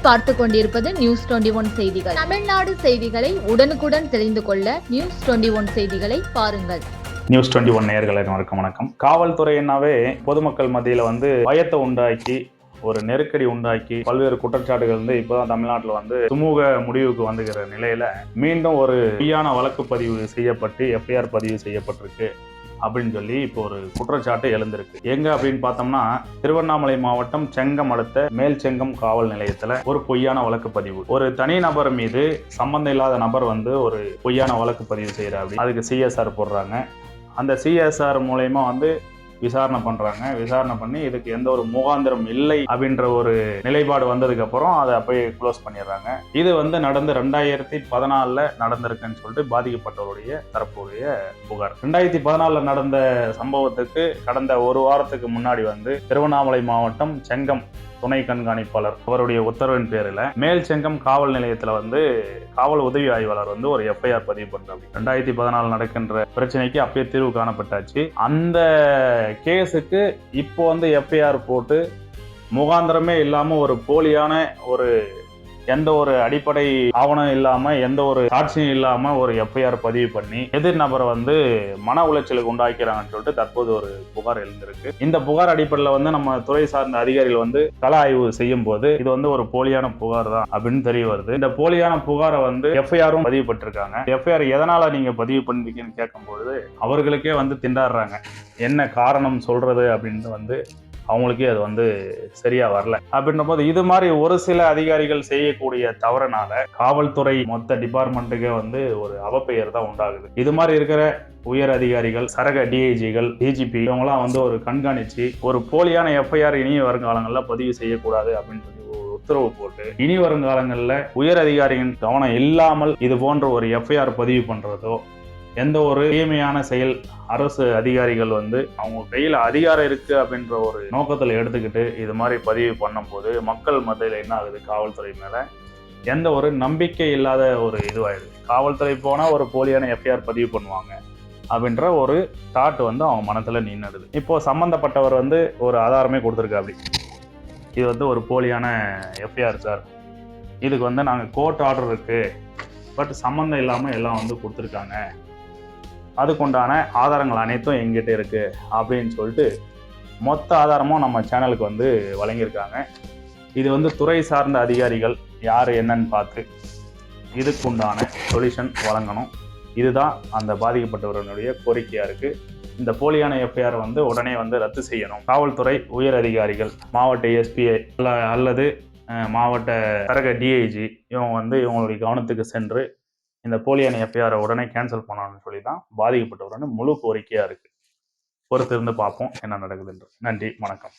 நீங்கள் பார்த்து கொண்டிருப்பது News21 செய்திகள். தமிழ்நாடு செய்திகளை உடனுக்குடன் தெரிந்து கொள்ள News21 செய்திகளை பாருங்கள். News21 நேயர்களே வணக்கம். காவல்துறையினாவே பொதுமக்கள் மத்தியில பயத்தை உண்டாக்கி ஒரு நெருக்கடி உண்டாக்கி பல்வேறு குற்றச்சாட்டுகள் இப்போதான் தமிழ்நாட்டில் சுமூக முடிவுக்கு வந்துகிற நிலையில மீண்டும் ஒரு பொய்யான வழக்கு பதிவு செய்யப்பட்டு எஃப்ஐஆர் பதிவு செய்யப்பட்டிருக்கு அப்படின்னு சொல்லி இப்போ ஒரு குற்றச்சாட்டு எழுந்திருக்கு. எங்க அப்படின்னு பார்த்தோம்னா திருவண்ணாமலை மாவட்டம் செங்கம் அடுத்த மேல் செங்கம் காவல் நிலையத்துல ஒரு பொய்யான வழக்கு பதிவு. ஒரு தனி நபர் மீது சம்பந்தம் இல்லாத நபர் ஒரு பொய்யான வழக்கு பதிவு செய்யறாரு. அதுக்கு சிஎஸ்ஆர் போடுறாங்க. அந்த சிஎஸ்ஆர் மூலயமா விசாரணை பண்றாங்க. விசாரணை பண்ணி இதுக்கு எந்த ஒரு முகாந்திரம் இல்லை அப்படின்ற ஒரு நிலைப்பாடு வந்ததுக்கு அப்புறம் அதை அப்படியே க்ளோஸ் பண்ணிடுறாங்க. இது நடந்து 2014 நடந்திருக்குன்னு சொல்லிட்டு பாதிக்கப்பட்டவருடைய தரப்புடைய புகார். 2014 நடந்த சம்பவத்துக்கு கடந்த ஒரு வாரத்துக்கு முன்னாடி திருவண்ணாமலை மாவட்டம் செங்கம் துணை கண்காணிப்பாளர் அவருடைய உத்தரவின் பேரில் மேல் செங்கம் காவல் நிலையத்தில் காவல் உதவி ஆய்வாளர் ஒரு எஃப்ஐஆர் பதிவு பண்றாரு. 2014 நடக்கின்ற பிரச்சனைக்கு அப்பயே தீர்வு காணப்பட்டாச்சு. அந்த கேஸுக்கு இப்போ எஃப்ஐஆர் போட்டு முகாந்திரமே இல்லாம ஒரு போலியான ஒரு எந்த ஒரு அடிப்படை ஆவணம் இல்லாம எந்த ஒரு சாட்சியும் இல்லாம ஒரு எஃப்ஐஆர் பதிவு பண்ணி எதிர் நபரை மன உளைச்சலுக்கு உண்டாக்கிறாங்கன்னு சொல்லிட்டு தற்போது ஒரு புகார் எழுந்திருக்கு. இந்த புகார் அடிப்படையில் நம்ம துறை சார்ந்த அதிகாரிகள் கள ஆய்வு செய்யும் போது இது ஒரு போலியான புகார் தான் அப்படின்னு தெரிய வருது. இந்த போலியான புகாரை எஃப்ஐஆரும் பதிவு பட்டிருக்காங்க. எஃப்ஐஆர் எதனால நீங்க பதிவு பண்ணிருக்கீங்கன்னு கேட்கும்போது அவர்களுக்கே திண்டாடுறாங்க. என்ன காரணம் சொல்றது அப்படின்னு அவங்களுக்கே அது சரியா வரல. அப்படின்ற போது இது மாதிரி ஒரு சில அதிகாரிகள் செய்யக்கூடிய தவறுனால காவல்துறை மொத்த டிபார்ட்மெண்ட்டுக்கே ஒரு அவப்பெயர் தான் உண்டாகுது. இது மாதிரி இருக்கிற உயர் அதிகாரிகள், சரக டிஐஜிகள், டிஜிபி இவங்கெல்லாம் ஒரு கண்காணிச்சு ஒரு போலியான எஃப்ஐஆர் இனி வருங்காலங்களில் பதிவு செய்யக்கூடாது அப்படின்னு சொல்லி உத்தரவு போட்டு இனி வருங்காலங்களில் உயர் அதிகாரியின் கவனம் இல்லாமல் இது போன்ற ஒரு எஃப்ஐஆர் பதிவு பண்றதோ எந்த ஒரு தீமையான செயல் அரசு அதிகாரிகள் அவங்க கையில் அதிகாரம் இருக்கு அப்படின்ற ஒரு நோக்கத்தில் எடுத்துக்கிட்டு இது மாதிரி பதிவு பண்ணும் போது மக்கள் மத்தியில் என்ன ஆகுது, காவல்துறை மேல எந்த ஒரு நம்பிக்கை இல்லாத ஒரு இதுவாயிடுது. காவல்துறை போனா ஒரு போலியான எஃப்ஐஆர் பதிவு பண்ணுவாங்க அப்படின்ற ஒரு தாட் அவங்க மனத்துல நின்னுடுது. இப்போ சம்பந்தப்பட்டவர் ஒரு ஆதாரமே கொடுத்துருக்கா. அப்படி இது ஒரு போலியான எஃப்ஐஆர் சார், இதுக்கு நாங்கள் கோர்ட் ஆர்டர் இருக்கு, பட் சம்மந்தம் இல்லாமல் எல்லாம் கொடுத்துருக்காங்க, அதுக்குண்டான ஆதாரங்கள் அனைத்தும் எங்கிட்ட இருக்கு அப்படின்னு சொல்லிட்டு மொத்த ஆதாரமும் நம்ம சேனலுக்கு வழங்கியிருக்காங்க. இது துறை சார்ந்த அதிகாரிகள் யார் என்னன்னு பார்த்து இதுக்குண்டான சொல்யூஷன் வழங்கணும். இதுதான் அந்த பாதிக்கப்பட்டவர்களுடைய கோரிக்கையா இருக்கு. இந்த போலியான எஃப்ஐஆர் உடனே ரத்து செய்யணும். காவல்துறை உயர் அதிகாரிகள், மாவட்ட எஸ்பிஐ அல்லது மாவட்ட சரக டிஐஜி இவங்க இவங்களுடைய கவனத்துக்கு சென்று இந்த போலியான எஃப்ஐஆரை உடனே கேன்சல் பண்ணணும்னு சொல்லி தான் பாதிக்கப்பட்டவர்கள் முழு கோரிக்கையா இருக்கு. பொறுத்திருந்து பார்ப்போம் என்ன நடக்குதுன்று. நன்றி, வணக்கம்.